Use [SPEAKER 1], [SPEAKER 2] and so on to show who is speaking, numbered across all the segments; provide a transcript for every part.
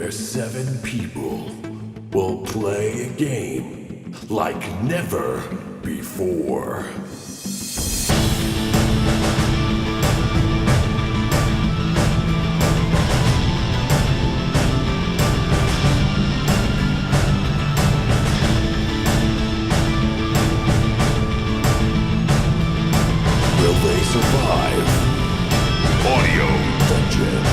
[SPEAKER 1] where 7 people will play a game like never before. Will they survive? Audio Dungeon.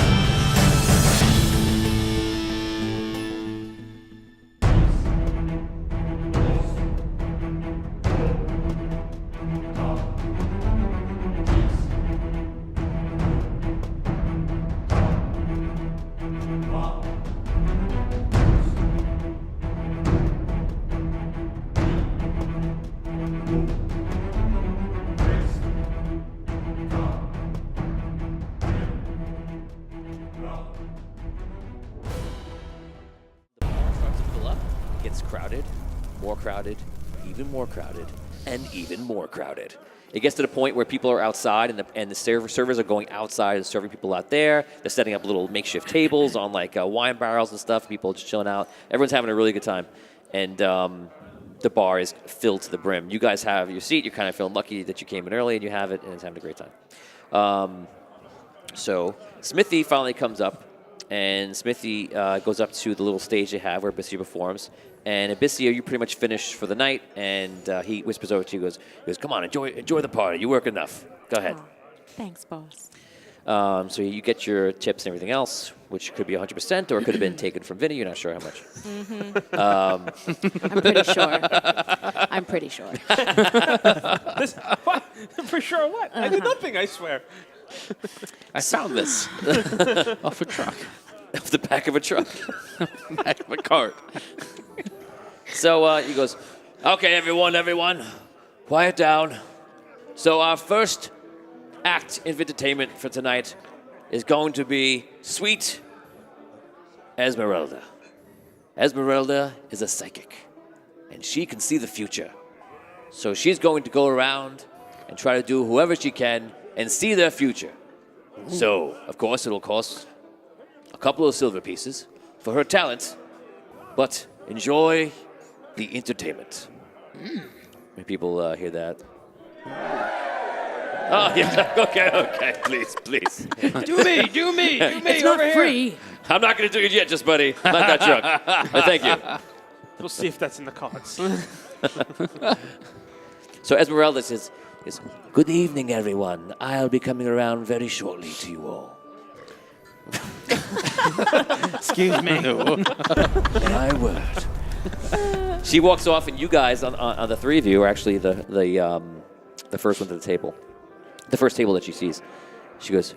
[SPEAKER 2] Even more crowded, and even more crowded. It gets to the point where people are outside, and the servers are going outside and serving people out there. They're setting up little makeshift tables on like wine barrels and stuff. People are just chilling out. Everyone's having a really good time, and the bar is filled to the brim. You guys have your seat. You're kind of feeling lucky that you came in early and you have it, and it's having a great time. So Smithy finally comes up, and Smithy goes up to the little stage they have where Abyssia performs. And Abyssia, you pretty much finished for the night, and he whispers over to you, goes, come on, enjoy the party. You work enough. Go ahead.
[SPEAKER 3] Oh, thanks, boss.
[SPEAKER 2] So you get your tips and everything else, which could be 100%, or it could have been taken from Vinny. You're not sure how much.
[SPEAKER 3] Mm-hmm. I'm pretty sure. I'm pretty sure.
[SPEAKER 4] What? For sure what? I did nothing, I swear.
[SPEAKER 2] I found this.
[SPEAKER 5] Off a truck.
[SPEAKER 2] Off the back of a truck.
[SPEAKER 5] Back of a cart.
[SPEAKER 2] So he goes, okay, everyone, quiet down. So our first act of entertainment for tonight is going to be Sweet Esmeralda. Esmeralda is a psychic, and she can see the future. So she's going to go around and try to do whoever she can and see their future. Ooh. So, of course, it'll cost a couple of silver pieces for her talent, but enjoy the entertainment. When people hear that. Oh, yeah, okay, please.
[SPEAKER 4] Do me.
[SPEAKER 3] It's not free.
[SPEAKER 2] I'm not going to do it yet, just buddy. Not that truck. But thank you.
[SPEAKER 4] We'll see if that's in the cards.
[SPEAKER 2] So Esmeralda says, good evening, everyone. I'll be coming around very shortly to you all.
[SPEAKER 5] Excuse me.
[SPEAKER 2] My word. She walks off, and you guys, on the three of you, are actually the first one to the table. The first table that she sees. She goes,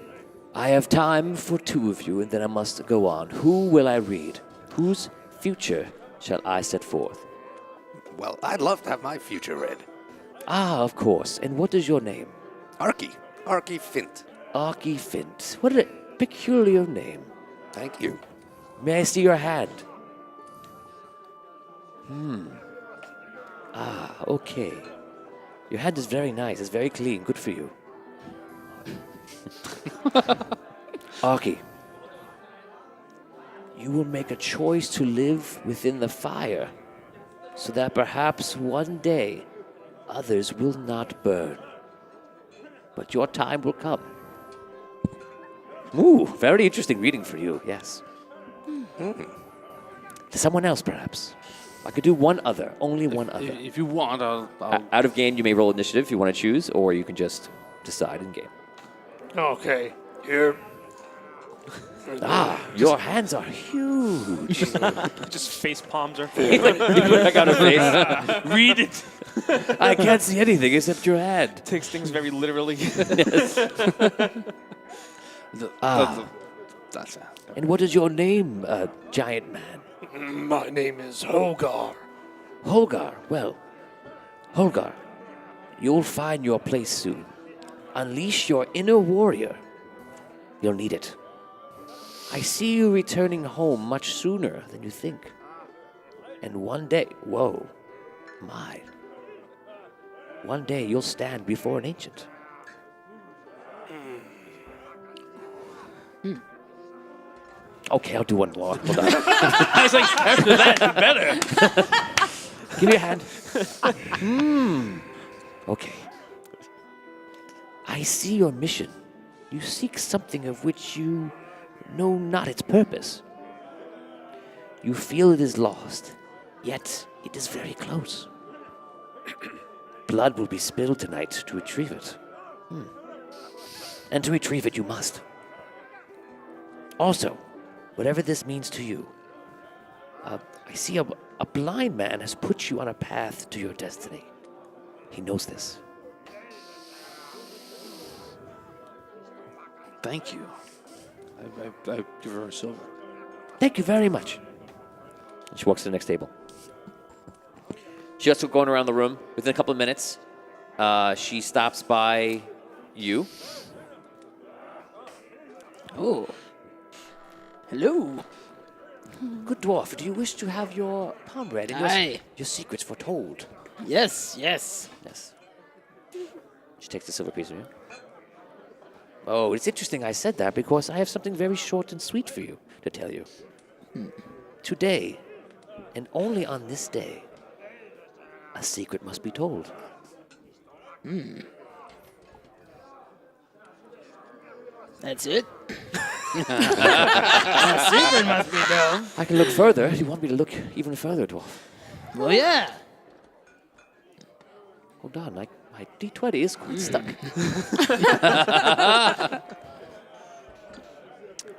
[SPEAKER 2] I have time for 2 of you, and then I must go on. Who will I read? Whose future shall I set forth?
[SPEAKER 6] Well, I'd love to have my future read.
[SPEAKER 2] Ah, of course. And what is your name?
[SPEAKER 6] Arky Fint.
[SPEAKER 2] Arky Fint. What a peculiar name.
[SPEAKER 6] Thank you.
[SPEAKER 2] May I see your hand? Ah, okay. Your hand is very nice. It's very clean. Good for you. Arky, you will make a choice to live within the fire so that perhaps one day others will not burn. But your time will come. Ooh, very interesting reading for you, yes. Someone else, perhaps. I could do one other, only one other.
[SPEAKER 5] If you want, I'll...
[SPEAKER 2] Out of game, you may roll initiative if you want to choose, or you can just decide in game.
[SPEAKER 4] Okay, here.
[SPEAKER 2] Ah, your hands are huge.
[SPEAKER 4] Just face palms her.
[SPEAKER 2] You put back on her face.
[SPEAKER 4] Read it.
[SPEAKER 2] I can't see anything except your hand.
[SPEAKER 4] Takes things very literally.
[SPEAKER 2] Yes. And what is your name, giant man?
[SPEAKER 4] My name is Hogar.
[SPEAKER 2] Hogar. Well, Hogar, you'll find your place soon. Unleash your inner warrior. You'll need it. I see you returning home much sooner than you think. And one day, whoa, my. One day you'll stand before an ancient. Okay, I'll do one more. Hold on.
[SPEAKER 5] I was like, after that, better.
[SPEAKER 2] Give me a hand. Okay. I see your mission. You seek something of which you know not its purpose. You feel it is lost, yet it is very close. Blood will be spilled tonight to retrieve it. And to retrieve it, you must. Also, whatever this means to you, I see a blind man has put you on a path to your destiny. He knows this.
[SPEAKER 5] Thank you. I give her a silver.
[SPEAKER 2] Thank you very much. And she walks to the next table. She starts going around the room. Within a couple of minutes, she stops by you.
[SPEAKER 5] Oh. Hello.
[SPEAKER 2] Good dwarf, do you wish to have your palm read and
[SPEAKER 5] Aye.
[SPEAKER 2] your secrets foretold?
[SPEAKER 5] Yes, yes.
[SPEAKER 2] Yes. She takes the silver piece of you. Oh, it's interesting I said that because I have something very short and sweet for you to tell you. Today, and only on this day, a secret must be told.
[SPEAKER 5] That's it. A secret must be done.
[SPEAKER 2] I can look further. You want me to look even further, dwarf?
[SPEAKER 5] Well, yeah.
[SPEAKER 2] Hold on, my D20 is quite stuck.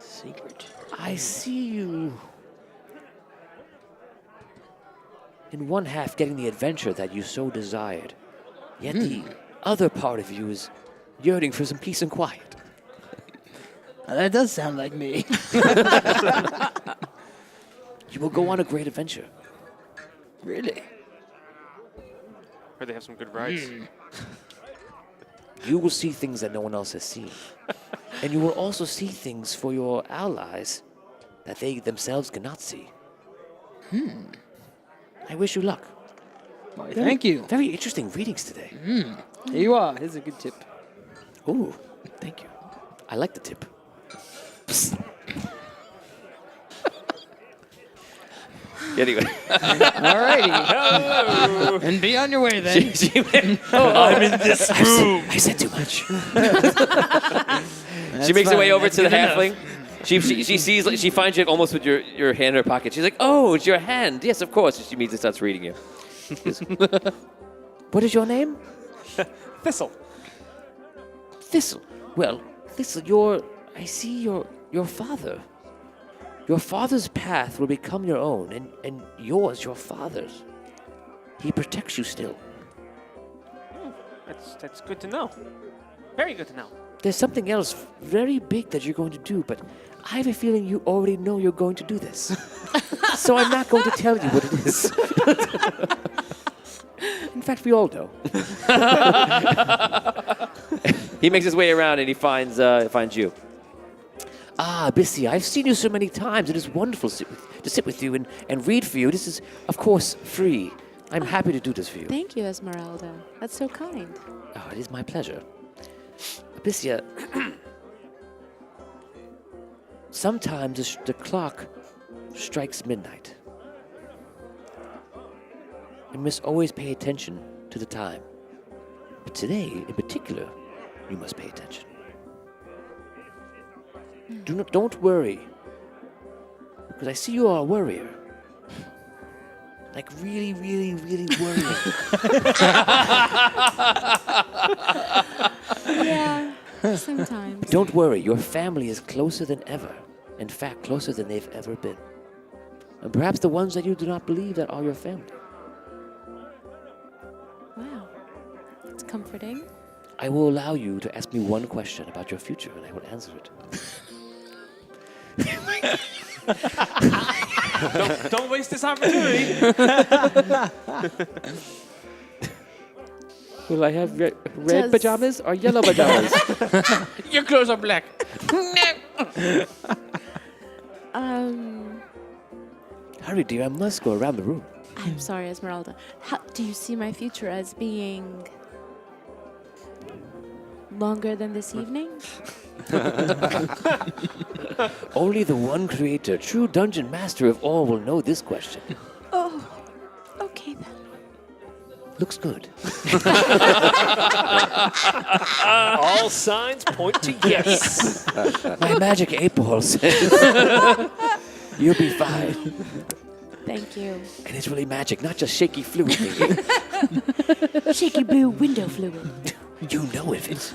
[SPEAKER 5] Secret.
[SPEAKER 2] I see you in one half getting the adventure that you so desired, yet the other part of you is yearning for some peace and quiet.
[SPEAKER 5] That does sound like me.
[SPEAKER 2] You will go on a great adventure.
[SPEAKER 5] Really?
[SPEAKER 4] Heard they have some good rides.
[SPEAKER 2] You will see things that no one else has seen. And you will also see things for your allies that they themselves cannot see. I wish you luck.
[SPEAKER 5] Why, thank you.
[SPEAKER 2] Very interesting readings today.
[SPEAKER 5] Here you are. Here's a good tip.
[SPEAKER 2] Ooh, thank you. I like the tip. Anyway.
[SPEAKER 5] Alrighty. And be on your way then.
[SPEAKER 2] I'm in this room. I said too much. She makes her way over to the halfling. She sees, she finds you almost with your hand in her pocket. She's like, "Oh, it's your hand. Yes, of course." And she immediately starts reading you. What is your name?
[SPEAKER 4] Thistle.
[SPEAKER 2] Thistle. Well, Thistle, I see your father. Your father's path will become your own, and yours your father's. He protects you still.
[SPEAKER 4] That's good to know. Very good to know.
[SPEAKER 2] There's something else very big that you're going to do, but I have a feeling you already know you're going to do this. So I'm not going to tell you what it is. In fact, we all know. He makes his way around and he finds you. Ah, Bissy, I've seen you so many times. It is wonderful to sit with you and read for you. This is, of course, free. I'm happy to do this for you.
[SPEAKER 3] Thank you, Esmeralda. That's so kind.
[SPEAKER 2] Oh, it is my pleasure. Abyssia, sometimes the clock strikes midnight. You must always pay attention to the time. But today, in particular, you must pay attention. Don't worry. Because I see you are a worrier. Like really, really, really worrying.
[SPEAKER 3] Yeah, sometimes.
[SPEAKER 2] Don't worry, your family is closer than ever. In fact, closer than they've ever been. And perhaps the ones that you do not believe that are your family.
[SPEAKER 3] Wow, it's comforting.
[SPEAKER 2] I will allow you to ask me one question about your future, and I will answer it.
[SPEAKER 4] Don't waste this opportunity.
[SPEAKER 2] Will I have red pajamas or yellow pajamas?
[SPEAKER 5] Your clothes are black.
[SPEAKER 2] Hurry, dear, I must go around the room.
[SPEAKER 3] I'm sorry, Esmeralda. Do you see my future as being longer than this evening?
[SPEAKER 2] Only the one creator, true dungeon master of all, will know this question.
[SPEAKER 3] Oh, okay then.
[SPEAKER 2] Looks good.
[SPEAKER 4] All signs point to yes.
[SPEAKER 2] My magic 8-ball says you'll be fine.
[SPEAKER 3] Thank you.
[SPEAKER 2] And it's really magic, not just shaky fluid thingy.
[SPEAKER 3] Shaky blue window fluid.
[SPEAKER 2] You know of it.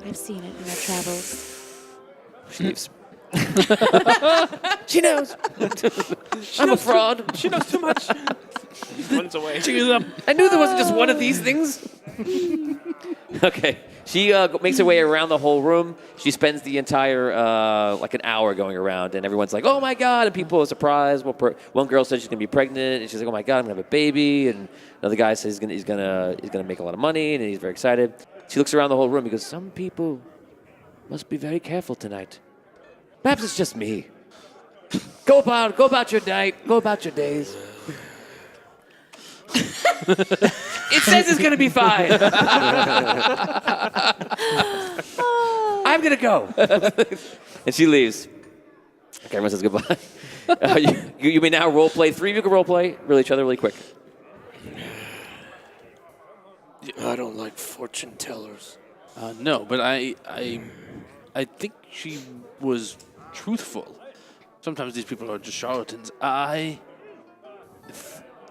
[SPEAKER 3] I've seen it in our travels.
[SPEAKER 2] She leaves. She knows. I'm a fraud.
[SPEAKER 4] She knows too much. Runs away.
[SPEAKER 2] I knew there wasn't just one of these things. Okay. She makes her way around the whole room. She spends the entire, like an hour going around, and everyone's like, oh my God, and people are surprised. One girl said she's going to be pregnant, and she's like, oh my God, I'm going to have a baby, and another guy says he's gonna make a lot of money, and he's very excited. She looks around the whole room and goes, some people must be very careful tonight. Perhaps it's just me. Go about your night, go about your days. It says it's going to be fine. I'm going to go. And she leaves. Okay, everyone says goodbye. You may now role play. 3 of you can role play each other really quick.
[SPEAKER 5] I don't like fortune tellers. No, but I think she was truthful. Sometimes these people are just charlatans. Are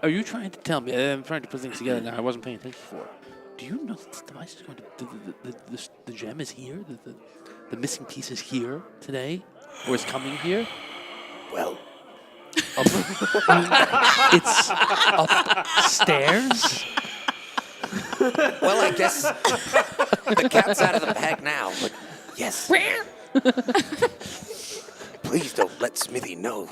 [SPEAKER 5] you trying to tell me? I'm trying to put things together now. I wasn't paying attention before. Do you know that this device is going to? The gem is here. The missing piece is here today, or is coming here.
[SPEAKER 6] Well,
[SPEAKER 5] It's upstairs.
[SPEAKER 6] well, I guess the cat's out of the bag now, but yes. Please don't let Smithy know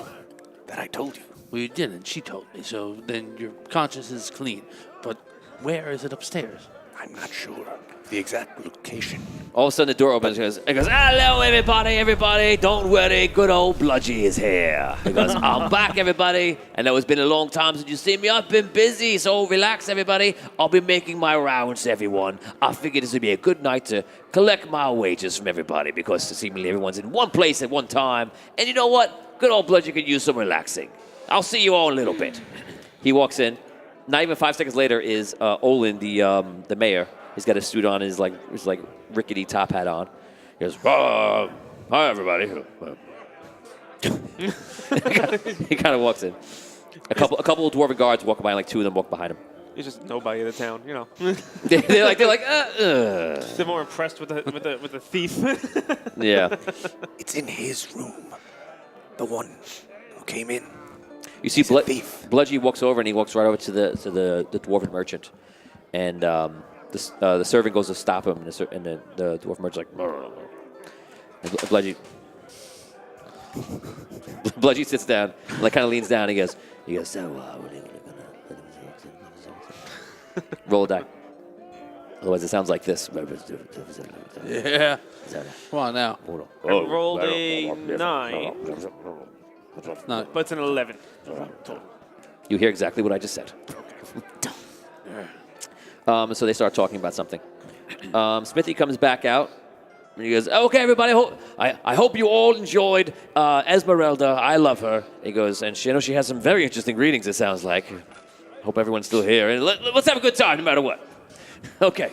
[SPEAKER 6] that I told you.
[SPEAKER 5] Well, you didn't. She told me. So then your conscience is clean. But where is it upstairs?
[SPEAKER 6] I'm not sure the exact location.
[SPEAKER 2] All of a sudden, the door opens. It goes, hello, everybody. Don't worry. Good old Bludgy is here. He goes, I'm back, everybody. I know it's been a long time since you've seen me. I've been busy, so relax, everybody. I'll be making my rounds to everyone. I figured this would be a good night to collect my wages from everybody because seemingly everyone's in one place at one time. And you know what? Good old Bludgy could use some relaxing. I'll see you all in a little bit. He walks in. Not even 5 seconds later is Olin, the mayor. He's got a suit on, his rickety top hat on. He goes, hi everybody. He kind of walks in. A couple of dwarven guards walk by, and like 2 of them walk behind him.
[SPEAKER 4] He's just nobody in the town, you know.
[SPEAKER 2] they're like.
[SPEAKER 4] They're more impressed with the thief.
[SPEAKER 2] Yeah.
[SPEAKER 6] It's in his room. The one who came in.
[SPEAKER 2] You see,
[SPEAKER 6] thief.
[SPEAKER 2] Bludgy walks over, and he walks right over to the dwarven merchant, and the servant goes to stop him, and the dwarven merchant's like, and Bludgy sits down, like kind of leans down. He goes, so what are you gonna roll a die? Otherwise, it sounds like this.
[SPEAKER 5] Yeah. Come on now.
[SPEAKER 4] I rolled a 9,
[SPEAKER 5] Not.
[SPEAKER 4] but it's an 11 total.
[SPEAKER 2] You hear exactly what I just said. So they start talking about something. Smithy comes back out, and he goes, okay, everybody, I hope you all enjoyed Esmeralda. I love her. He goes, and she has some very interesting readings, it sounds like. Hope everyone's still here. And let's have a good time, no matter what. Okay.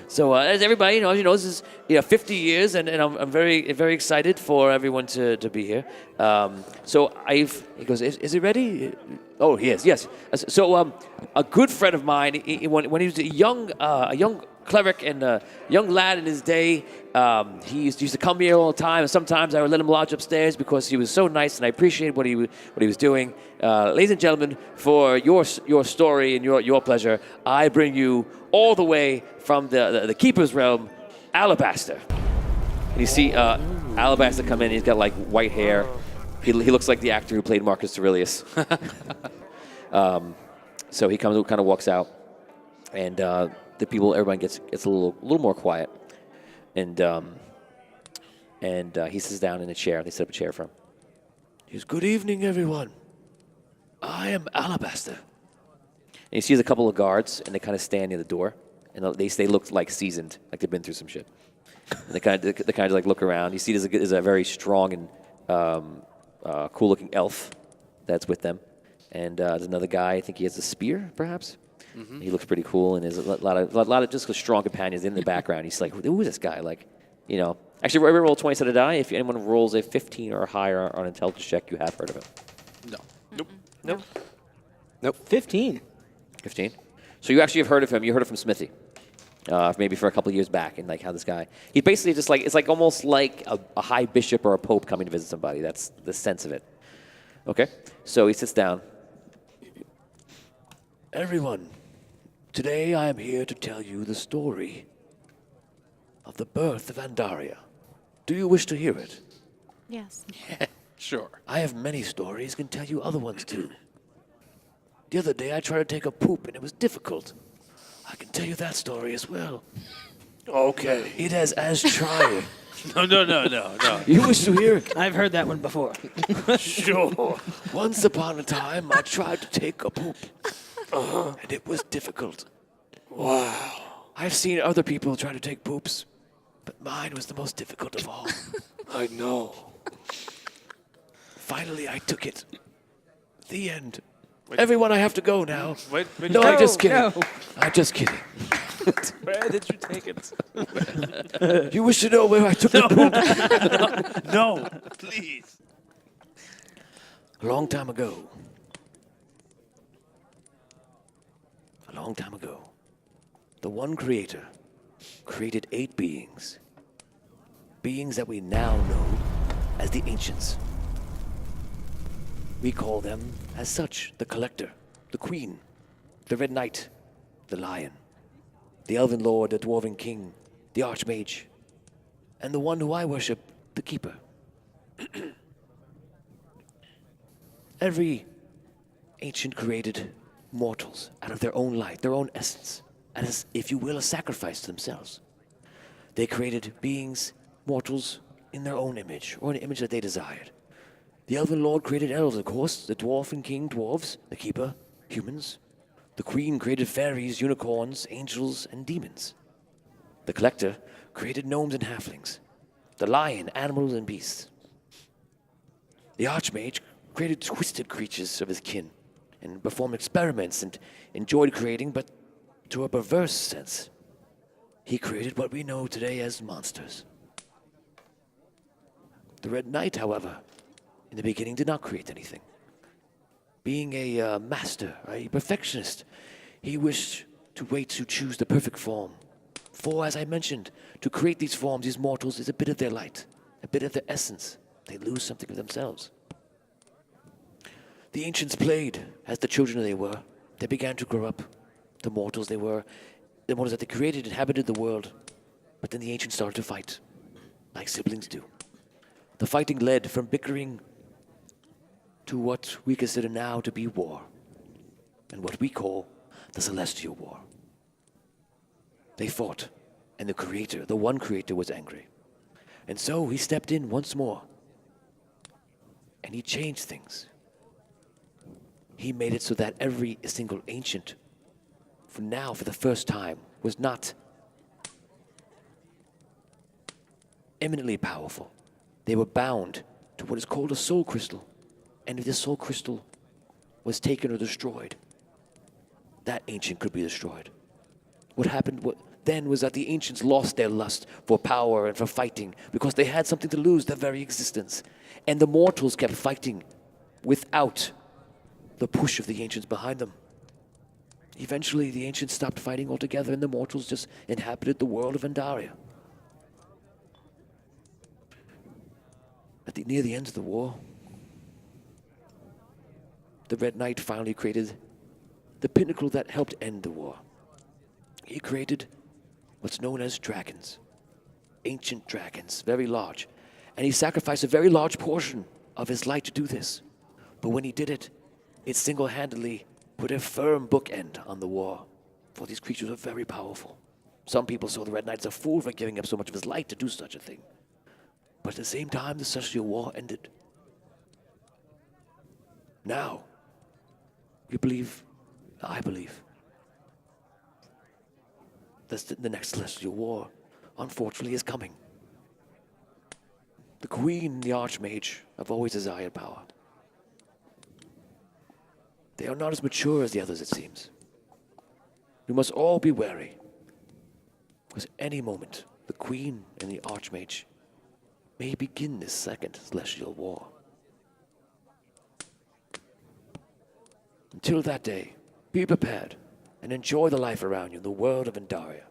[SPEAKER 2] So as everybody knows, this is 50 years, and I'm very, very excited for everyone to be here. He goes, is it ready? Oh, he is, yes. So a good friend of mine, when he was a young cleric and a young lad in his day, he used to come here all the time, and sometimes I would let him lodge upstairs because he was so nice, and I appreciated what he was doing. Ladies and gentlemen, for your story and your pleasure, I bring you all the way from the Keeper's Realm, Alabaster. And you see Alabaster come in. He's got like white hair. He looks like the actor who played Marcus Aurelius. So he kind of walks out, and everybody gets a little more quiet, and he sits down in a chair. They set up a chair for him. He goes, "Good evening, everyone. I am Alabaster." And he sees a couple of guards, and they kind of stand near the door, and they look like seasoned, like they've been through some shit. And they kind of like look around. You see there's a very strong and cool-looking elf that's with them. And there's another guy, I think he has a spear, perhaps? Mm-hmm. He looks pretty cool, and there's a lot of just strong companions in the background. He's like, who is this guy? Like, actually, every roll 20 sided die. If anyone rolls a 15 or higher on an intelligence check, you have heard of him.
[SPEAKER 7] Nope. 15.
[SPEAKER 2] 15. So you actually have heard of him. You heard of him, Smithy, maybe for a couple of years back, and like how this guy. He's basically just like, it's like almost like a high bishop or a pope coming to visit somebody. That's the sense of it. Okay, so he sits down.
[SPEAKER 1] Everyone, today I am here to tell you the story of the birth of Andaria. Do you wish to hear it?
[SPEAKER 3] Yes.
[SPEAKER 5] Sure.
[SPEAKER 1] I have many stories, can tell you other ones too. The other day I tried to take a poop and it was difficult. I can tell you that story as well. Okay. It has as trying.
[SPEAKER 5] No.
[SPEAKER 1] You wish to hear it?
[SPEAKER 7] I've heard that one before.
[SPEAKER 1] Sure. Once upon a time I tried to take a poop. And it was difficult. Wow. I've seen other people try to take poops, but mine was the most difficult of all. I know. Finally, I took it. The end. Everyone, I have to go now. No, I'm just kidding.
[SPEAKER 7] No.
[SPEAKER 1] I'm just kidding.
[SPEAKER 4] Where did you take it?
[SPEAKER 1] You wish to know where I took the poop?
[SPEAKER 5] No, please.
[SPEAKER 1] A long time ago, the one creator created 8 beings. Beings that we now know as the Ancients. We call them as such: the Collector, the Queen, the Red Knight, the Lion, the Elven Lord, the Dwarven King, the Archmage, and the one who I worship, the Keeper. Every ancient created mortals out of their own light, their own essence, as, if you will, a sacrifice to themselves. They created beings, mortals, in their own image, or an image that they desired. The Elven Lord created elves, of course, the Dwarven King, dwarves, the Keeper, humans. The Queen created fairies, unicorns, angels, and demons. The Collector created gnomes and halflings. The Lion, animals and beasts. The Archmage created twisted creatures of his kin, and performed experiments and enjoyed creating, but to a perverse sense. He created what we know today as monsters. The Red Knight, however, in the beginning did not create anything. Being a master, a perfectionist, he wished to wait to choose the perfect form. For, as I mentioned, to create these forms, these mortals, is a bit of their light, a bit of their essence. They lose something of themselves. The ancients played as the children they were. They began to grow up. The mortals they were, the mortals that they created, inhabited the world. But then the ancients started to fight, like siblings do. The fighting led from bickering to what we consider now to be war, and what we call the Celestial War. They fought, and the Creator, the one Creator, was angry. And so he stepped in once more, and he changed things. He made it so that every single ancient, for now, for the first time, was not eminently powerful. They were bound to what is called a soul crystal. And if this soul crystal was taken or destroyed, that ancient could be destroyed. What happened then was that the ancients lost their lust for power and for fighting because they had something to lose, their very existence. And the mortals kept fighting without the push of the ancients behind them. Eventually, the ancients stopped fighting altogether and the mortals just inhabited the world of Andaria. Near the end of the war, the Red Knight finally created the pinnacle that helped end the war. He created what's known as dragons. Ancient dragons, very large. And he sacrificed a very large portion of his life to do this. But when he did it, it single-handedly put a firm bookend on the war. For these creatures were very powerful. Some people saw the Red Knight as a fool for giving up so much of his life to do such a thing. But at the same time, the Celestial War ended. Now, I believe, that the next Celestial War, unfortunately, is coming. The Queen and the Archmage have always desired power. They are not as mature as the others, it seems. We must all be wary. Because any moment, the Queen and the Archmage may begin this second celestial war. Until that day, be prepared and enjoy the life around you in the world of Indaria.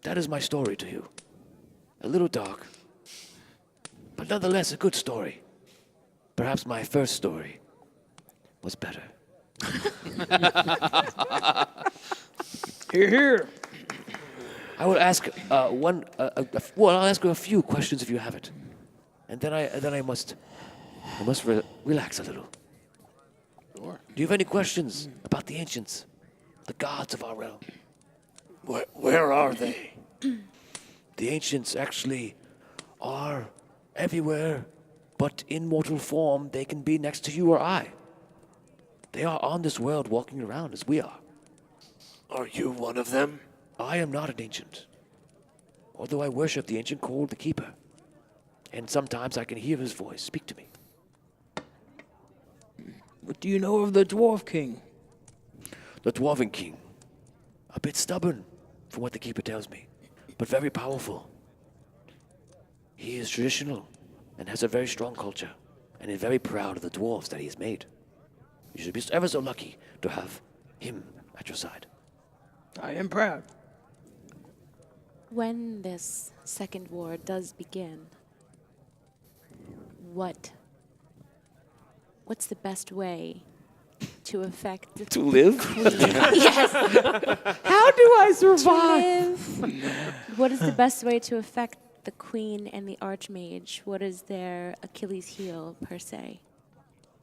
[SPEAKER 1] That is my story to you. A little dark, but nonetheless a good story. Perhaps my first story was better.
[SPEAKER 7] Here, here.
[SPEAKER 1] I will ask I'll ask you a few questions if you have it, and then I must relax a little.
[SPEAKER 5] Sure.
[SPEAKER 1] Do you have any questions about the ancients, the gods of our realm?
[SPEAKER 6] Where are they?
[SPEAKER 1] The ancients actually are everywhere, but in mortal form they can be next to you or I. They are on this world walking around as we are.
[SPEAKER 6] Are you one of them?
[SPEAKER 1] I am not an ancient, although I worship the ancient called the Keeper, and sometimes I can hear his voice speak to me.
[SPEAKER 7] What do you know of the Dwarf King?
[SPEAKER 1] The Dwarven King, a bit stubborn from what the Keeper tells me, but very powerful. He is traditional and has a very strong culture, and is very proud of the dwarves that he has made. You should be ever so lucky to have him at your side.
[SPEAKER 7] I am proud.
[SPEAKER 3] When this second war does begin, what's the best way to affect the
[SPEAKER 1] To live?
[SPEAKER 3] yes,
[SPEAKER 1] How do I survive?
[SPEAKER 3] live? What is the best way to affect the Queen and the Archmage? What is their Achilles heel, per se?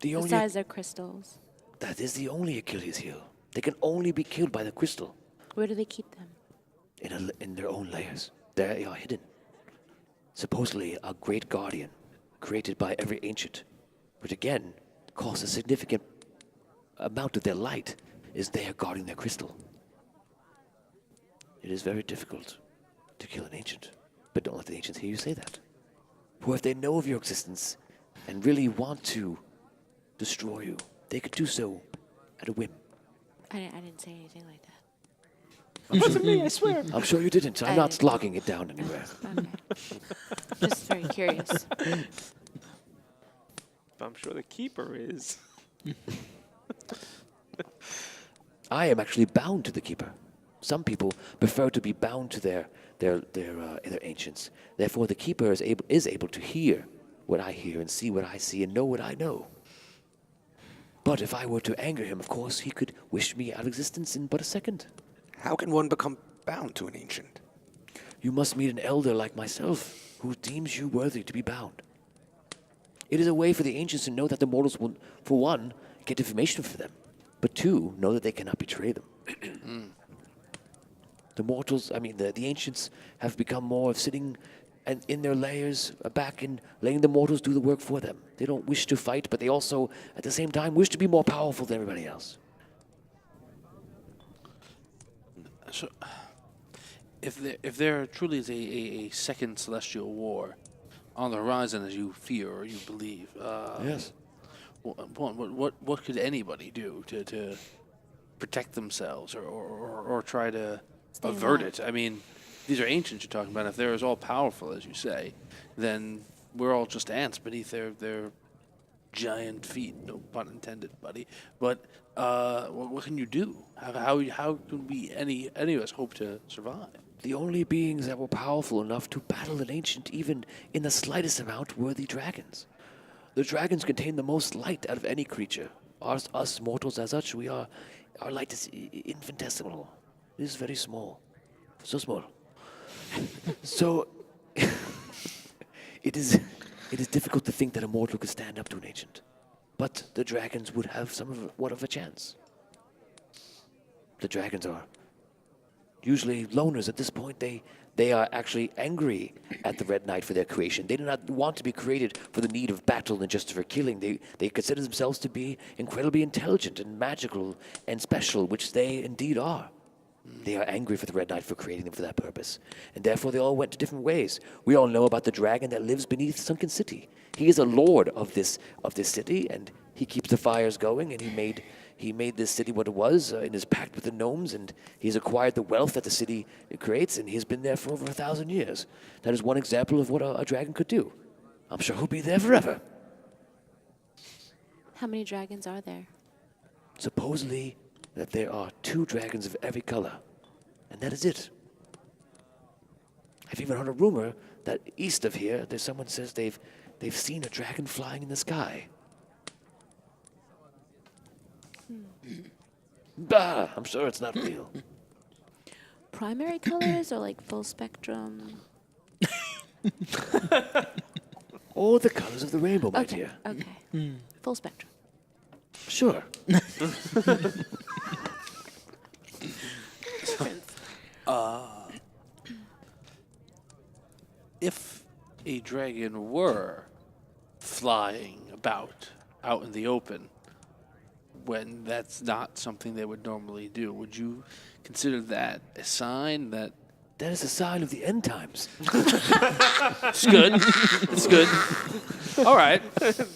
[SPEAKER 1] The only,
[SPEAKER 3] Besides their crystals.
[SPEAKER 1] that is the only Achilles heel. They can only be killed by the crystal
[SPEAKER 3] Where do they keep them?
[SPEAKER 1] in their own layers. They are hidden. Supposedly a great guardian created by every ancient, which again costs a significant amount of their light, is there guarding their crystal. It is very difficult to kill an ancient, but don't let the ancients hear you say that. For if they know of your existence and really want to destroy you, they could do so at a whim.
[SPEAKER 3] I didn't say anything like that.
[SPEAKER 7] Wasn't me, I swear.
[SPEAKER 1] I'm sure you didn't. I'm not logging it down anywhere.
[SPEAKER 3] Okay. Just very curious.
[SPEAKER 4] But I'm sure the keeper is.
[SPEAKER 1] I am actually bound to the Keeper. Some people prefer to be bound to their ancients. Therefore, the Keeper is able to hear what I hear and see what I see and know what I know. But if I were to anger him, of course, he could wish me out of existence in but a second.
[SPEAKER 6] How can one become bound to an ancient?
[SPEAKER 1] You must meet an elder like myself who deems you worthy to be bound. It is a way for the ancients to know that the mortals will, for one, get information from them, but two, know that they cannot betray them. The mortals, the ancients have become more of sitting and in their layers back and letting the mortals do the work for them. They don't wish to fight, but they also, at the same time, wish to be more powerful than everybody else.
[SPEAKER 5] So, if there truly is a second celestial war on the horizon, as you fear or you believe,
[SPEAKER 1] Yes.
[SPEAKER 5] what could anybody do to protect themselves or try to
[SPEAKER 3] Stay
[SPEAKER 5] avert
[SPEAKER 3] alive.
[SPEAKER 5] it? I mean, these are ancients you're talking about. If they're as all powerful as you say, then we're all just ants beneath their giant feet. No pun intended, buddy. But what can you do? How can we any of us hope to survive?
[SPEAKER 1] The only beings that were powerful enough to battle an ancient, even in the slightest amount, were the dragons. The dragons contain the most light out of any creature. Us mortals, as such, our light is infinitesimal. It is very small, so small. So it is difficult to think that a mortal could stand up to an ancient, but the dragons would have somewhat of a chance. The dragons are usually loners at this point. They are actually angry at the Red Knight for their creation. They do not want to be created for the need of battle and just for killing. They consider themselves to be incredibly intelligent and magical and special, which they indeed are. They are angry for the Red Knight for creating them for that purpose, and therefore they all went to different ways. We all know about the dragon that lives beneath Sunken City. He is a lord of this city, and he keeps the fires going, and he made this city what it was in his pact with the gnomes, and he's acquired the wealth that the city creates, and he's been there for over 1,000 years. That is one example of what a dragon could do. I'm sure he'll be there forever.
[SPEAKER 3] How many dragons are there?
[SPEAKER 1] Supposedly that there are 2 dragons of every color, and that is it. I've even heard a rumor that east of here, there's someone says they've seen a dragon flying in the sky. Bah, I'm sure it's not real.
[SPEAKER 3] Primary colors or like full spectrum?
[SPEAKER 1] All the colors of the rainbow, my
[SPEAKER 3] Okay.
[SPEAKER 1] dear.
[SPEAKER 3] Okay. Full spectrum.
[SPEAKER 1] Sure.
[SPEAKER 5] If a dragon were flying about out in the open, when that's not something they would normally do, would you consider that a sign that
[SPEAKER 1] That is a sign of the end times.
[SPEAKER 5] it's good? It's good. All right.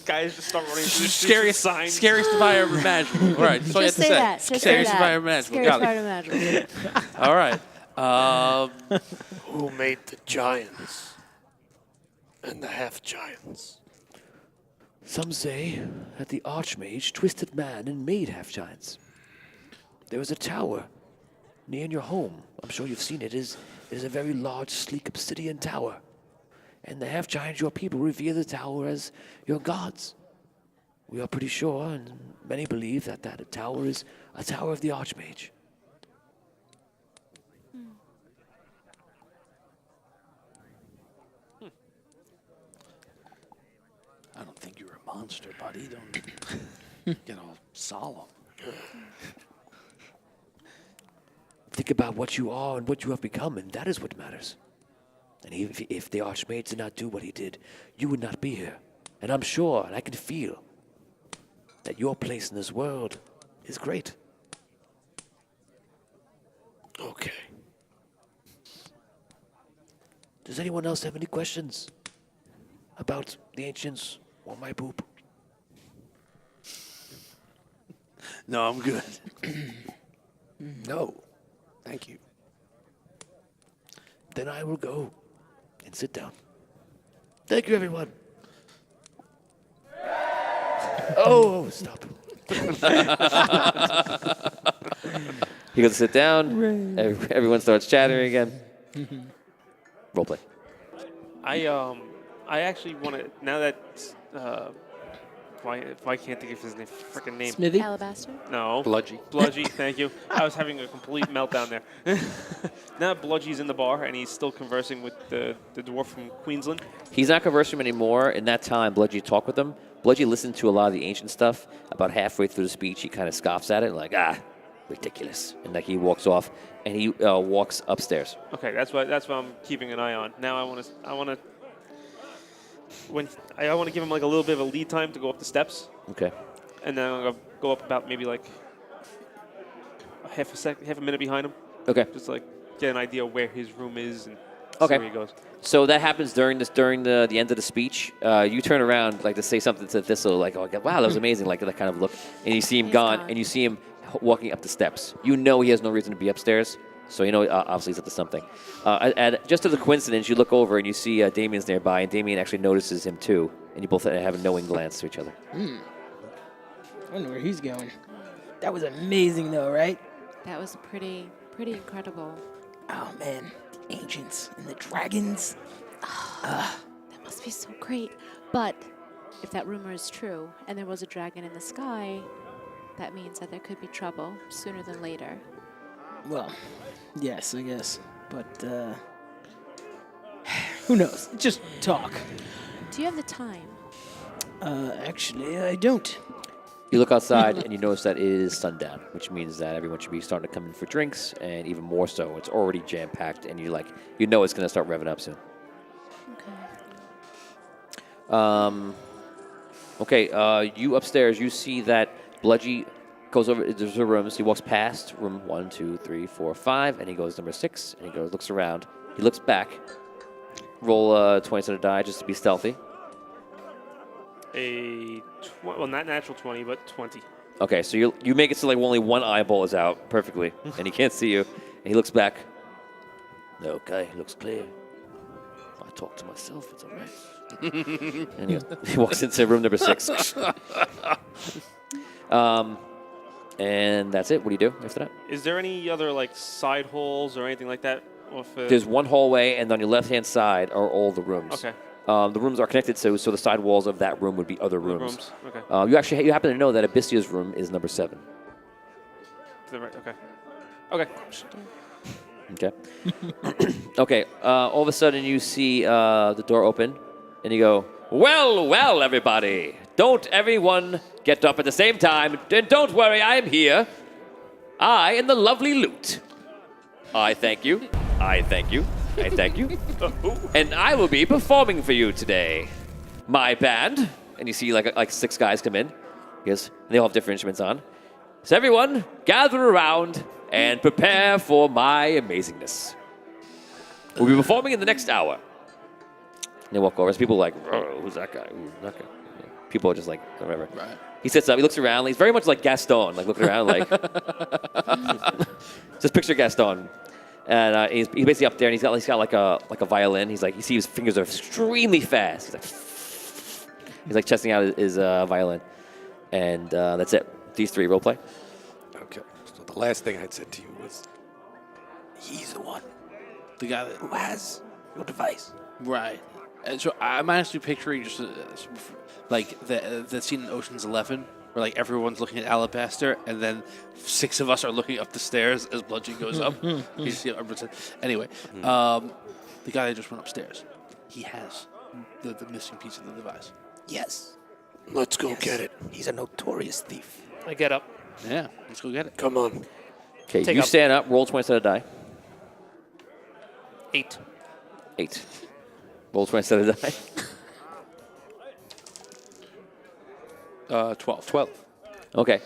[SPEAKER 4] Guys just start running through the streets with
[SPEAKER 5] Scariest,
[SPEAKER 4] signs.
[SPEAKER 5] scariest device ever imaginable. All right. That's all you have
[SPEAKER 3] Just
[SPEAKER 5] to
[SPEAKER 3] say
[SPEAKER 5] say.
[SPEAKER 3] that. Just say
[SPEAKER 5] Scariest
[SPEAKER 3] that.
[SPEAKER 5] device ever imaginable.
[SPEAKER 3] Scariest
[SPEAKER 5] Got it.
[SPEAKER 3] part imaginable.
[SPEAKER 5] All right.
[SPEAKER 8] Who made the giants and the half giants?
[SPEAKER 1] Some say that the Archmage twisted man and made half-giants. There is a tower near your home. I'm sure you've seen it. It is a very large, sleek obsidian tower. And the half-giants, your people, revere the tower as your gods. We are pretty sure, and many believe, that tower is a tower of the Archmage.
[SPEAKER 5] I don't think you're a monster, buddy. Don't get all solemn.
[SPEAKER 1] Think about what you are and what you have become, and that is what matters. And if the Archmage did not do what he did, you would not be here. And I'm sure, and I can feel, that your place in this world is great.
[SPEAKER 8] Okay.
[SPEAKER 1] Does anyone else have any questions about the ancients or my poop?
[SPEAKER 5] No, I'm good.
[SPEAKER 8] No. Thank you.
[SPEAKER 1] Then I will go and sit down. Thank you, everyone. Oh, stop.
[SPEAKER 2] He goes to sit down. Everyone starts chattering again. Role play.
[SPEAKER 4] I actually want to, now that, why can't think of his freaking name?
[SPEAKER 7] Smithy?
[SPEAKER 3] Alabaster?
[SPEAKER 4] No.
[SPEAKER 6] Bludgy.
[SPEAKER 4] Bludgy, thank you. I was having a complete meltdown there. Now Bludgy's in the bar and he's still conversing with the dwarf from Queensland.
[SPEAKER 2] He's not conversing anymore. In that time, Bludgy talked with him. Bludgy listened to a lot of the ancient stuff. About halfway through the speech, he kind of scoffs at it, like, ridiculous. And like he walks off, and he walks upstairs.
[SPEAKER 4] Okay, that's what I'm keeping an eye on. Now I want to give him like a little bit of a lead time to go up the steps,
[SPEAKER 2] Okay.
[SPEAKER 4] and then I'm gonna go up about maybe like half a minute behind him,
[SPEAKER 2] Okay.
[SPEAKER 4] just like get an idea where his room is and
[SPEAKER 2] Okay.
[SPEAKER 4] see where he goes.
[SPEAKER 2] So that happens during the end of the speech. You turn around like to say something to Thistle, like, "Oh, wow, that was amazing!" Like that kind of look, and you see him
[SPEAKER 3] He's
[SPEAKER 2] gone,
[SPEAKER 3] gone.
[SPEAKER 2] and you see him walking up the steps. You know he has no reason to be upstairs, so you know obviously he's up to something. And just as a coincidence, you look over and you see Damien's nearby, and Damien actually notices him too, and you both have a knowing glance to each other.
[SPEAKER 7] I wonder where he's going. That was amazing, though, right?
[SPEAKER 3] That was pretty incredible.
[SPEAKER 7] Oh, man. The ancients and the dragons.
[SPEAKER 3] That must be so great. But if that rumor is true and there was a dragon in the sky, that means that there could be trouble sooner than later.
[SPEAKER 7] Well, yes, I guess. But, who knows? Just talk.
[SPEAKER 3] Do you have the time?
[SPEAKER 7] Actually, I don't.
[SPEAKER 2] You look outside and you notice that it is sundown, which means that everyone should be starting to come in for drinks, and even more so, it's already jam-packed, and you know it's going to start revving up soon.
[SPEAKER 3] Okay.
[SPEAKER 2] Okay, you upstairs, you see that Bludgy goes over. There's the rooms. He walks past room 1, 2, 3, 4, 5, and he goes number 6. And he goes, looks around. He looks back. Roll 20 die just to be stealthy.
[SPEAKER 4] Well, not natural 20, but 20.
[SPEAKER 2] Okay, so you make it so like only one eyeball is out perfectly, and he can't see you. And he looks back. Okay, looks clear. I talk to myself. It's all right. And he walks into room number 6. And that's it. What do you do after that?
[SPEAKER 4] Is there any other like side holes or anything like that?
[SPEAKER 2] There's one hallway, and on your left-hand side are all the rooms.
[SPEAKER 4] Okay.
[SPEAKER 2] The rooms are connected, so the side walls of that room would be other rooms.
[SPEAKER 4] Okay.
[SPEAKER 2] You happen to know that Abyssia's room is number 7.
[SPEAKER 4] To the right. Okay. Okay.
[SPEAKER 2] Okay. Okay. All of a sudden, you see the door open, and you go, well, everybody. Don't everyone get up at the same time. And don't worry, I am here. I am the lovely Loot. I thank you. I thank you. I thank you. And I will be performing for you today. My band. And you see like 6 guys come in. Yes. And they all have different instruments on. So everyone, gather around and prepare for my amazingness. We'll be performing in the next hour. And they walk over. So people are like, oh, who's that guy? Who's that guy? People are just like, whatever. Right. He sits up. He looks around. He's very much like Gaston, like looking around like. Just picture Gaston. And he's basically up there, and he's got like a violin. He's like, you see his fingers are extremely fast. He's like testing out his violin, and that's it. These 3 role play.
[SPEAKER 8] Okay. So the last thing I'd said to you was, he's the one.
[SPEAKER 5] The guy
[SPEAKER 8] Who has your device?
[SPEAKER 5] Right. And so I'm actually picturing just like the scene in Ocean's 11 where like everyone's looking at Alabaster and then 6 of us are looking up the stairs as Bludgeon goes up. Anyway, the guy that just went upstairs, he has the missing piece of the device.
[SPEAKER 8] Yes. Let's go get it. He's a notorious thief.
[SPEAKER 7] I get up.
[SPEAKER 5] Yeah, let's go get it.
[SPEAKER 8] Come on.
[SPEAKER 2] Okay,
[SPEAKER 7] Take
[SPEAKER 2] you
[SPEAKER 7] up.
[SPEAKER 2] stand up. Roll 20 die.
[SPEAKER 7] 8.
[SPEAKER 2] 8. Roll 20 die.
[SPEAKER 5] 12.
[SPEAKER 8] 12.
[SPEAKER 2] Okay.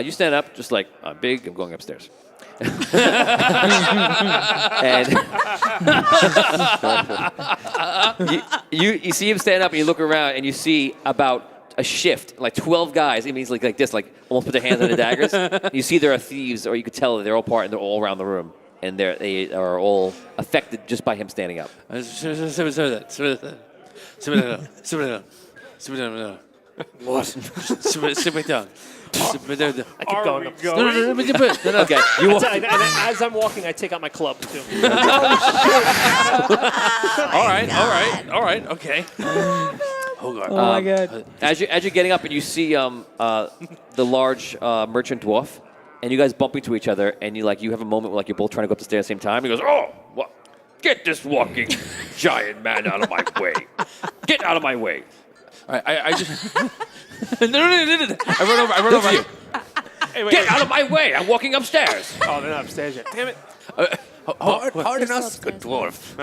[SPEAKER 2] You stand up just like, I'm big, I'm going upstairs. And you see him stand up and you look around and you see about a shift, like 12 guys. It means like this, like almost put their hands on the daggers. You see there are thieves, or you could tell that they're all part and they're all around the room. And they are all affected just by him standing up.
[SPEAKER 8] What?
[SPEAKER 5] Sit down.
[SPEAKER 7] I keep going up.
[SPEAKER 5] No.
[SPEAKER 2] Okay, you walk.
[SPEAKER 7] And as I'm walking, I take out my club, too.
[SPEAKER 5] All right, okay. Hogar.
[SPEAKER 7] Oh, my God.
[SPEAKER 2] As you're getting up and you see the large merchant dwarf, and you guys bump into each other, and you have a moment where you're both trying to go up the stairs at the same time. He goes, "Oh, what? Get this walking giant man out of my way! Get out of my way!"
[SPEAKER 5] All right, I just no. I run over you.
[SPEAKER 4] Hey,
[SPEAKER 2] Get out of my way! I'm walking upstairs.
[SPEAKER 4] Oh, they're not upstairs yet. Damn it.
[SPEAKER 8] Pardon us,
[SPEAKER 3] still
[SPEAKER 8] good
[SPEAKER 3] upstairs.
[SPEAKER 8] dwarf.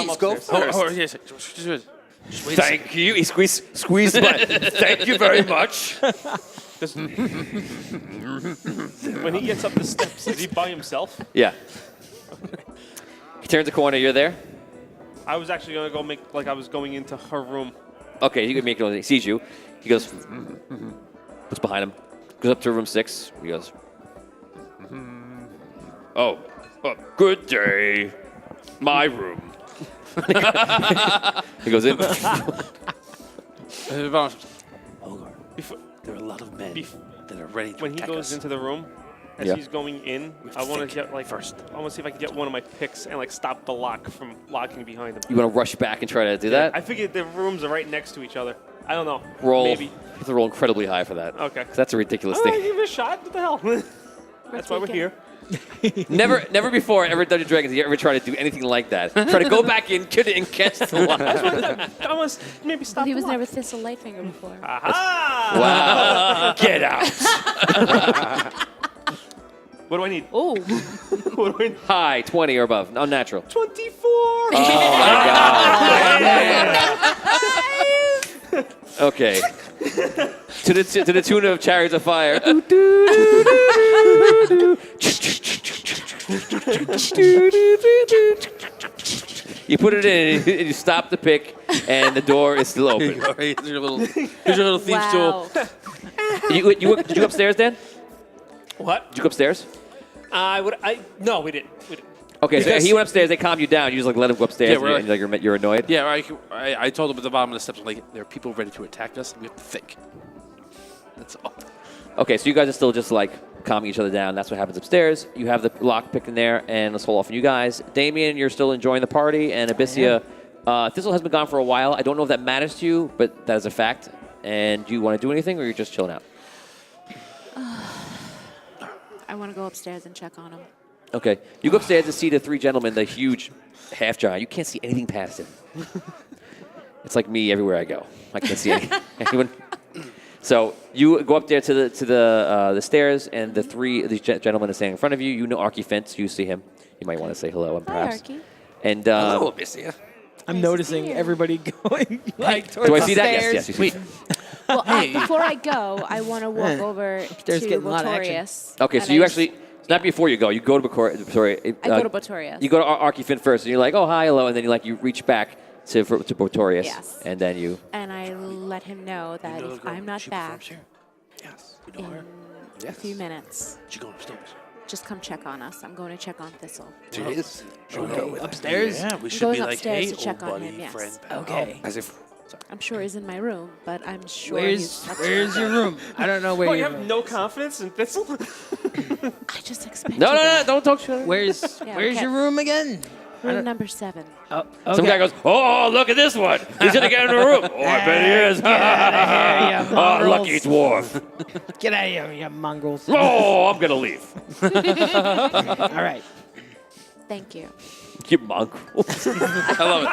[SPEAKER 8] Please go first.
[SPEAKER 5] Yes.
[SPEAKER 2] Thank you. He squeezed my. Thank you very much.
[SPEAKER 4] When he gets up the steps, is he by himself?
[SPEAKER 2] Yeah. He turns the corner. You're there.
[SPEAKER 4] I was actually going to go make like I was going into her room.
[SPEAKER 2] Okay, he can make it. He sees you. He goes. Looks behind him. Goes up to room 6. He goes. Oh, good day. My room. He goes in.
[SPEAKER 5] Hogar, there are a lot of men that are ready to
[SPEAKER 4] When he
[SPEAKER 5] attack
[SPEAKER 4] goes
[SPEAKER 5] us.
[SPEAKER 4] into the room, as
[SPEAKER 2] Yeah.
[SPEAKER 4] he's going in, I want to get
[SPEAKER 5] first.
[SPEAKER 4] I want to see if I can get one of my picks and stop the lock from locking behind him.
[SPEAKER 2] You want to rush back and try to do that?
[SPEAKER 4] I figured the rooms are right next to each other. I don't know.
[SPEAKER 2] Roll.
[SPEAKER 4] Maybe.
[SPEAKER 2] You have to roll incredibly high for that.
[SPEAKER 4] Okay.
[SPEAKER 2] 'Cause that's a ridiculous
[SPEAKER 4] All right,
[SPEAKER 2] thing.
[SPEAKER 4] give it a shot. What the hell? That's why we're here.
[SPEAKER 2] Never before ever Dungeons & Dragons did you ever try to do anything like that. Try to go back in, get it, and catch the lock.
[SPEAKER 4] I want to maybe stop.
[SPEAKER 3] He
[SPEAKER 4] the
[SPEAKER 3] was
[SPEAKER 4] lock.
[SPEAKER 3] never Thistle Lightfinger before.
[SPEAKER 4] Aha!
[SPEAKER 2] Wow. Get out.
[SPEAKER 4] What do I need?
[SPEAKER 3] Oh,
[SPEAKER 4] What do I need?
[SPEAKER 2] High, 20 or above. Unnatural.
[SPEAKER 4] 24.
[SPEAKER 2] Okay. to the tune of Chariots of Fire. You put it in, and you stop the pick, and the door is still open.
[SPEAKER 5] Here's your little thief's tool.
[SPEAKER 3] Wow.
[SPEAKER 2] Did you go upstairs, Dan?
[SPEAKER 4] What?
[SPEAKER 2] Did you go upstairs?
[SPEAKER 4] No, we didn't.
[SPEAKER 2] Okay, so
[SPEAKER 4] Because-
[SPEAKER 2] he went upstairs. They calmed you down. You just like let him go upstairs.
[SPEAKER 5] Yeah,
[SPEAKER 2] and
[SPEAKER 5] we're
[SPEAKER 2] you're annoyed.
[SPEAKER 5] Yeah, I told him at the bottom of the steps, like, there are people ready to attack us, and we have to think. That's all.
[SPEAKER 2] Okay, so you guys are still just like calming each other down. That's what happens upstairs. You have the lock pick in there, and let's hold off on you guys. Damien, you're still enjoying the party, and Abyssia, Thistle has been gone for a while. I don't know if that matters to you, but that is a fact. And do you want to do anything, or you're just chilling out?
[SPEAKER 3] I want to go upstairs and check on him.
[SPEAKER 2] Okay, you go upstairs to see the three gentlemen, the huge half giant. You can't see anything past him. It's like me everywhere I go. I can't see anyone. So you go up there to the stairs, and these gentlemen are standing in front of you. You know Arky Fint. So you see him. You might want to say hello, and
[SPEAKER 3] Hi,
[SPEAKER 2] perhaps.
[SPEAKER 3] Arky.
[SPEAKER 2] And
[SPEAKER 6] Hello, Abyssia.
[SPEAKER 7] I'm
[SPEAKER 3] Nice to
[SPEAKER 7] noticing
[SPEAKER 3] see you.
[SPEAKER 7] everybody going like towards
[SPEAKER 2] do I
[SPEAKER 7] the
[SPEAKER 2] see that?
[SPEAKER 7] stairs.
[SPEAKER 2] Yes, you see.
[SPEAKER 3] Well, before I go, I want to walk over
[SPEAKER 7] Upstairs
[SPEAKER 3] to
[SPEAKER 7] getting a lot of action.
[SPEAKER 3] Botorius.
[SPEAKER 2] Okay,
[SPEAKER 3] and
[SPEAKER 2] so you
[SPEAKER 3] I
[SPEAKER 2] actually. It's not before you go. You go to Botorius.
[SPEAKER 3] I go to Botorius.
[SPEAKER 2] You go to Arky Fint first, and you're like, oh, hi, hello. And then you reach back to Botorius.
[SPEAKER 3] Yes.
[SPEAKER 2] And then you.
[SPEAKER 3] And I let him know that if I'm not back
[SPEAKER 5] Yes.
[SPEAKER 3] in a few minutes,
[SPEAKER 5] She going upstairs.
[SPEAKER 3] just come check on us. I'm going to check on Thistle.
[SPEAKER 6] She is.
[SPEAKER 7] Upstairs?
[SPEAKER 5] Yeah, we should
[SPEAKER 3] going
[SPEAKER 5] be like,
[SPEAKER 3] upstairs
[SPEAKER 5] hey,
[SPEAKER 3] to check
[SPEAKER 5] old
[SPEAKER 3] on
[SPEAKER 5] buddy,
[SPEAKER 3] him, yes.
[SPEAKER 5] friend, pal.
[SPEAKER 7] Okay.
[SPEAKER 6] As if.
[SPEAKER 3] I'm sure he's in my room, but I'm sure
[SPEAKER 7] Where's your room? I don't know where
[SPEAKER 4] What, you
[SPEAKER 7] your
[SPEAKER 4] have
[SPEAKER 7] room.
[SPEAKER 4] no confidence in Thistle?
[SPEAKER 3] I just expected
[SPEAKER 2] No,
[SPEAKER 3] that.
[SPEAKER 2] don't talk shit.
[SPEAKER 7] Where's
[SPEAKER 3] Yeah,
[SPEAKER 7] where's
[SPEAKER 3] okay.
[SPEAKER 7] your room again?
[SPEAKER 3] Room number 7.
[SPEAKER 7] Oh, okay.
[SPEAKER 2] Some guy goes, oh, look at this one. He's going to get in the room. Oh, I bet he is.
[SPEAKER 7] Get out of here, you
[SPEAKER 2] Oh,
[SPEAKER 7] mongrels.
[SPEAKER 2] lucky dwarf.
[SPEAKER 7] Get out of here, you mongrels.
[SPEAKER 2] Oh, I'm going to leave.
[SPEAKER 7] All right.
[SPEAKER 3] Thank you.
[SPEAKER 2] You mongrels.
[SPEAKER 5] I love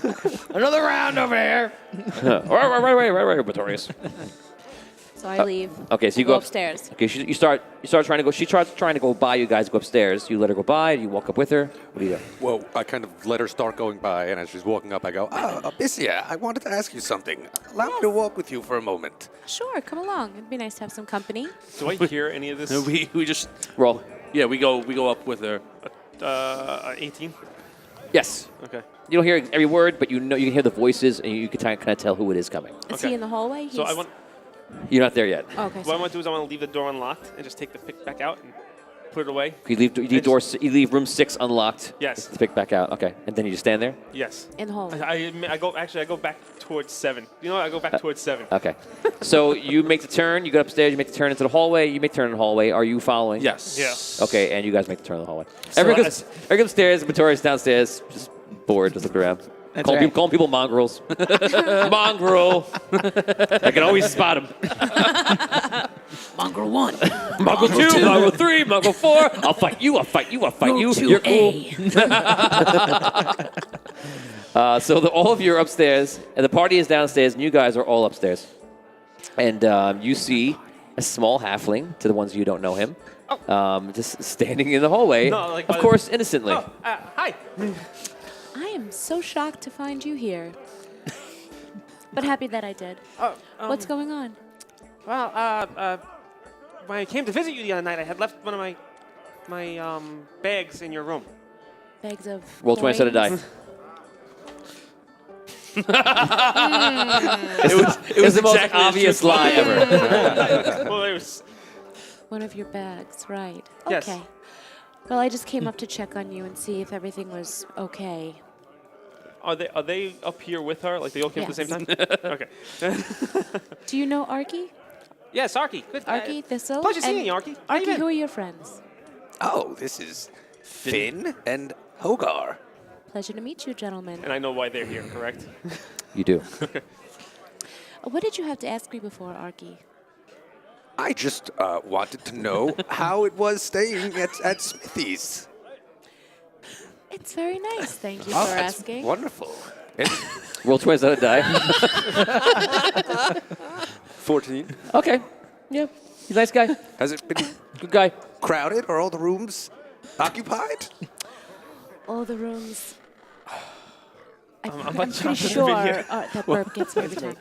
[SPEAKER 5] it.
[SPEAKER 7] Another round over here.
[SPEAKER 2] Right, Botorius.
[SPEAKER 3] So I leave.
[SPEAKER 2] Okay, so you
[SPEAKER 3] go
[SPEAKER 2] go
[SPEAKER 3] upstairs.
[SPEAKER 2] Okay, you start trying to go. She starts trying to go by you guys. Go upstairs. You let her go by. You walk up with her. What do you do?
[SPEAKER 6] Well, I kind of let her start going by, and as she's walking up, I go, Abyssia, I wanted to ask you something. Allow me to walk with you for a moment.
[SPEAKER 3] Sure, come along. It'd be nice to have some company.
[SPEAKER 4] Do I hear any of this?
[SPEAKER 5] We just
[SPEAKER 2] Roll.
[SPEAKER 5] we go up with her.
[SPEAKER 4] 18.
[SPEAKER 2] Yes.
[SPEAKER 4] Okay.
[SPEAKER 2] You don't hear every word, but you know you can hear the voices, and you can kind of tell who it is coming.
[SPEAKER 3] Is
[SPEAKER 4] Okay.
[SPEAKER 3] he in the hallway?
[SPEAKER 4] So I want.
[SPEAKER 2] You're not there yet.
[SPEAKER 3] Oh, okay.
[SPEAKER 4] What I want to do is I want to leave the door unlocked and just take the pick back out and put it away.
[SPEAKER 2] You leave room 6 unlocked.
[SPEAKER 4] Yes.
[SPEAKER 2] To pick back out. Okay, and then you just stand there.
[SPEAKER 4] Yes.
[SPEAKER 3] In the hallway.
[SPEAKER 4] I go back towards 7. You know what? I go back towards 7.
[SPEAKER 2] Okay. So you make the turn. You go upstairs. You make the turn into the hallway. You make the turn in the hallway. Are you following?
[SPEAKER 5] Yes.
[SPEAKER 4] Yeah.
[SPEAKER 2] Okay, and you guys make the turn in the hallway. Everyone goes upstairs. Victoria's downstairs, just bored, just looking around.
[SPEAKER 7] That's
[SPEAKER 2] Calling
[SPEAKER 7] right.
[SPEAKER 2] people mongrels. Mongrel. I can always spot him.
[SPEAKER 7] Mongrel 1.
[SPEAKER 2] Mongrel 2, Mongrel 3, Mongrel 4. I'll fight you. I'll fight you. I'll fight you. You're cool. So all of you are upstairs, and the party is downstairs, and you guys are all upstairs. And you see a small halfling, to the ones you don't know him, just standing in the hallway,
[SPEAKER 4] No, like
[SPEAKER 2] of
[SPEAKER 4] by
[SPEAKER 2] course, innocently.
[SPEAKER 4] Oh, hi.
[SPEAKER 3] I am so shocked to find you here. But happy that I did. What's going on?
[SPEAKER 4] Well, when I came to visit you the other night, I had left one of my bags in your room.
[SPEAKER 3] Bags of
[SPEAKER 2] Roll 20 sided die.
[SPEAKER 3] coins?
[SPEAKER 2] It was the most obvious lie ever.
[SPEAKER 4] Well, it was.
[SPEAKER 3] One of your bags, right.
[SPEAKER 4] Yes.
[SPEAKER 3] Okay. Well, I just came up to check on you and see if everything was okay.
[SPEAKER 4] Are they up here with her? Like they all came at the same time? Okay.
[SPEAKER 3] Do you know Arky?
[SPEAKER 4] Yes, Arky. Good.
[SPEAKER 3] Arky, Thistle?
[SPEAKER 4] Pleasure seeing
[SPEAKER 3] and
[SPEAKER 4] you, Arky. How you
[SPEAKER 3] Arky,
[SPEAKER 4] been?
[SPEAKER 3] who are your friends?
[SPEAKER 6] Oh, this is Finn and Hogar.
[SPEAKER 3] Pleasure to meet you, gentlemen.
[SPEAKER 4] And I know why they're here, correct?
[SPEAKER 2] You do.
[SPEAKER 3] What did you have to ask me before, Arky?
[SPEAKER 6] I just wanted to know how it was staying at Smithy'S.
[SPEAKER 3] It's very nice. Thank you
[SPEAKER 6] Oh,
[SPEAKER 3] for
[SPEAKER 6] that's
[SPEAKER 3] asking.
[SPEAKER 6] wonderful.
[SPEAKER 2] Roll 20 sided die.
[SPEAKER 8] 14.
[SPEAKER 2] Okay. Yeah. He's a nice guy.
[SPEAKER 6] Has it been
[SPEAKER 2] Good guy.
[SPEAKER 6] crowded? Are all the rooms occupied?
[SPEAKER 3] All the rooms I'm
[SPEAKER 4] much
[SPEAKER 3] pretty
[SPEAKER 4] sharper
[SPEAKER 3] sure
[SPEAKER 4] than you.
[SPEAKER 3] that burp gets me every time.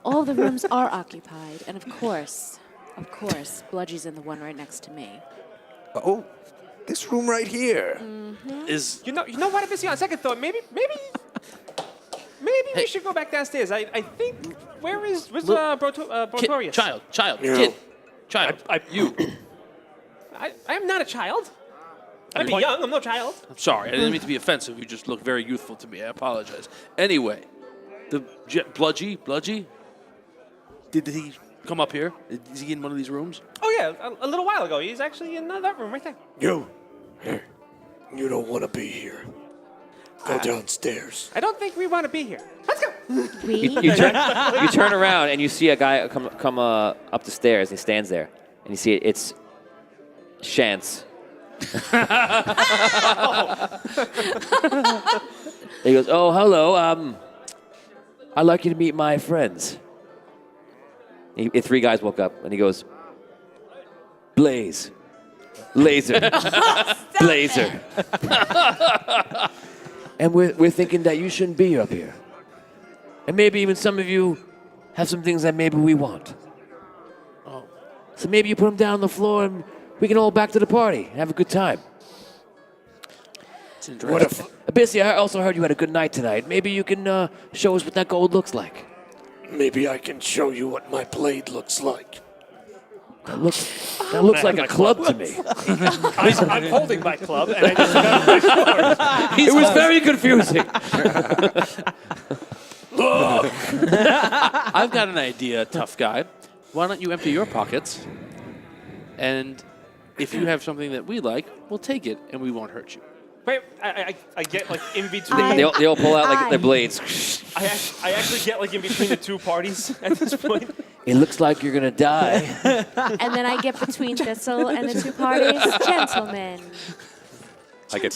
[SPEAKER 3] All the rooms are occupied, and of course, Bludgy's in the one right next to me.
[SPEAKER 6] Oh, this room right here.
[SPEAKER 5] Is
[SPEAKER 4] You know what? If it's on second thought, maybe we should go back downstairs. I think where's Brotoria?
[SPEAKER 5] child,
[SPEAKER 8] You
[SPEAKER 5] kid, child. You.
[SPEAKER 4] I am not a child. I'm young. I'm no child.
[SPEAKER 5] I'm sorry. I didn't mean to be offensive. You just look very youthful to me. I apologize. Anyway, the Bludgy. Did he come up here? Is he in one of these rooms?
[SPEAKER 4] Oh yeah, a little while ago. He's actually in that room right there.
[SPEAKER 8] You. Here. You don't want to be here. Go downstairs.
[SPEAKER 4] I don't think we want to be here. Let's go.
[SPEAKER 2] You turn around and you see a guy come up the stairs. He stands there, and you see it's Chance. He goes, "Oh, hello. I'd like you to meet my friends." Three guys woke up, and he goes, "Blaze, Laser, Blazer." And we're thinking that you shouldn't be up here. And maybe even some of you have some things that maybe we want. Oh. So maybe you put them down on the floor and we can all back to the party and have a good time.
[SPEAKER 5] It's interesting.
[SPEAKER 2] Abyssi, I also heard you had a good night tonight. Maybe you can show us what that gold looks like.
[SPEAKER 8] Maybe I can show you what my blade looks like.
[SPEAKER 2] That looks like a club to me.
[SPEAKER 4] I'm holding my club, and I just got my sword.
[SPEAKER 2] It was very confusing.
[SPEAKER 5] I've got an idea, tough guy. Why don't you empty your pockets? And if you have something that we like, we'll take it, and we won't hurt you.
[SPEAKER 4] Wait, I get like in between.
[SPEAKER 2] They all pull out like their blades.
[SPEAKER 4] I actually get like in between the two parties at this point.
[SPEAKER 2] It looks like you're gonna die.
[SPEAKER 3] And then I get between Thistle and the two parties. Gentlemen.
[SPEAKER 6] I get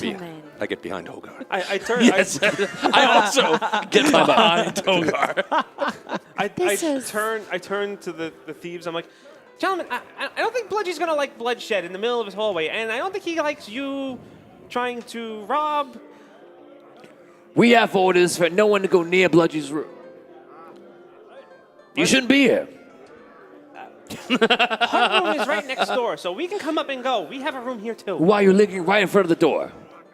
[SPEAKER 6] behind Hogar.
[SPEAKER 4] I turn.
[SPEAKER 5] Yes, I also get behind Hogar.
[SPEAKER 4] I turn to the thieves. I'm like, gentlemen, I don't think Bludgy's gonna like bloodshed in the middle of his hallway, and I don't think he likes you trying to rob.
[SPEAKER 2] We have orders for no one to go near Bludgy's room. You shouldn't be here.
[SPEAKER 4] Our room is right next door, so we can come up and go. We have a room here too.
[SPEAKER 2] Why are you lingering right in front of the door?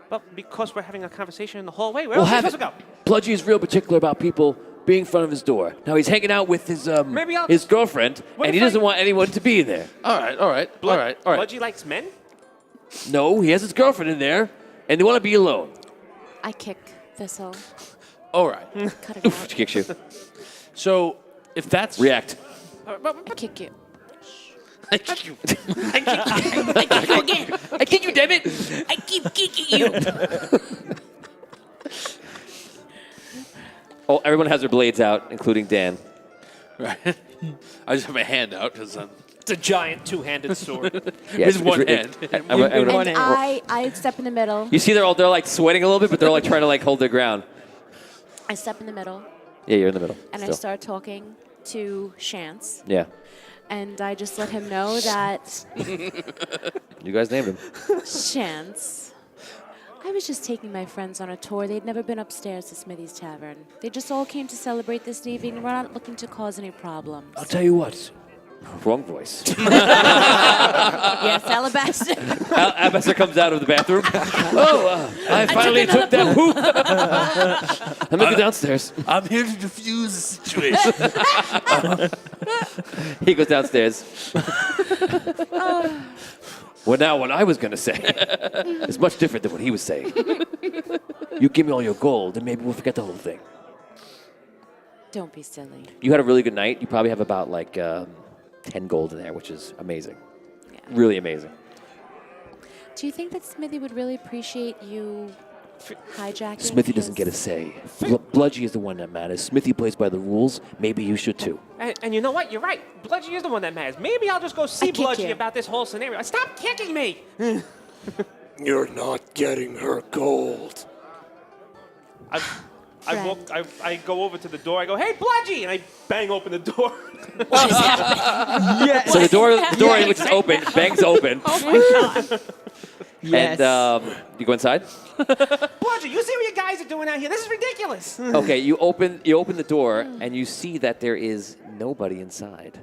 [SPEAKER 4] Well, because we're having a conversation in the hallway. Where else are we supposed to go?
[SPEAKER 2] Bludgy is real particular about people being in front of his door. Now he's hanging out with his girlfriend, and he doesn't want anyone to be in there.
[SPEAKER 5] All right.
[SPEAKER 4] Bludgy likes men?
[SPEAKER 2] No, he has his girlfriend in there, and they want to be alone.
[SPEAKER 3] I kick Thistle.
[SPEAKER 5] All right.
[SPEAKER 3] Cut it out.
[SPEAKER 2] She kicks you.
[SPEAKER 5] So if that's
[SPEAKER 2] React.
[SPEAKER 3] I kick you.
[SPEAKER 5] I kick you.
[SPEAKER 3] I kick you again.
[SPEAKER 2] I kick you, damn it!
[SPEAKER 3] I keep kicking you.
[SPEAKER 2] Oh, everyone has their blades out, including Dan.
[SPEAKER 5] Right. I just have my hand out because I'm.
[SPEAKER 4] It's a giant two-handed sword.
[SPEAKER 2] Yeah,
[SPEAKER 5] With one hand.
[SPEAKER 3] And I step in the middle.
[SPEAKER 2] You see, they're like sweating a little bit, but they're like trying to like hold their ground.
[SPEAKER 3] I step in the middle.
[SPEAKER 2] Yeah, you're in the middle.
[SPEAKER 3] And
[SPEAKER 2] still.
[SPEAKER 3] I start talking to Chance.
[SPEAKER 2] Yeah.
[SPEAKER 3] And I just let him know that,
[SPEAKER 2] You guys named him.
[SPEAKER 3] Chance, I was just taking my friends on a tour. They'd never been upstairs to Smithy'S Tavern. They just all came to celebrate this evening. We're not looking to cause any problems.
[SPEAKER 2] I'll tell you what. Wrong voice.
[SPEAKER 3] Yes, Alabaster.
[SPEAKER 2] Alabaster comes out of the bathroom. I finally took that poop. Let me go downstairs.
[SPEAKER 5] I'm here to defuse the situation.
[SPEAKER 2] He goes downstairs. Well, now what I was going to say is much different than what he was saying. You give me all your gold, and maybe we'll forget the whole thing.
[SPEAKER 3] Don't be silly.
[SPEAKER 2] You had a really good night. You probably have about like 10 gold in there, which is amazing.
[SPEAKER 3] Yeah.
[SPEAKER 2] Really amazing.
[SPEAKER 3] Do you think that Smithy would really appreciate you hijacking?
[SPEAKER 2] Smithy doesn't get a say. Bludgy is the one that matters. Smithy plays by the rules. Maybe you should too.
[SPEAKER 4] And you know what? You're right. Bludgy is the one that matters. Maybe I'll just go see
[SPEAKER 3] kick
[SPEAKER 4] Bludgy
[SPEAKER 3] you.
[SPEAKER 4] about this whole scenario. Stop kicking me!
[SPEAKER 8] You're not getting her gold.
[SPEAKER 4] I go over to the door. I go, "Hey, Bludgy!" and I bang open the door.
[SPEAKER 3] What is happening?
[SPEAKER 2] So the door which is open, bangs open.
[SPEAKER 3] Oh my God.
[SPEAKER 7] Yes.
[SPEAKER 2] And you go inside.
[SPEAKER 4] Bludgy, you see what you guys are doing out here? This is ridiculous.
[SPEAKER 2] Okay, you open the door and you see that there is nobody inside.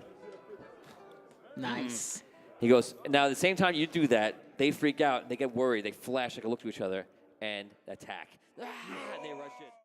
[SPEAKER 7] Nice.
[SPEAKER 2] He goes, now at the same time you do that, they freak out, they get worried, they flash like a look to each other, and attack. And they rush in.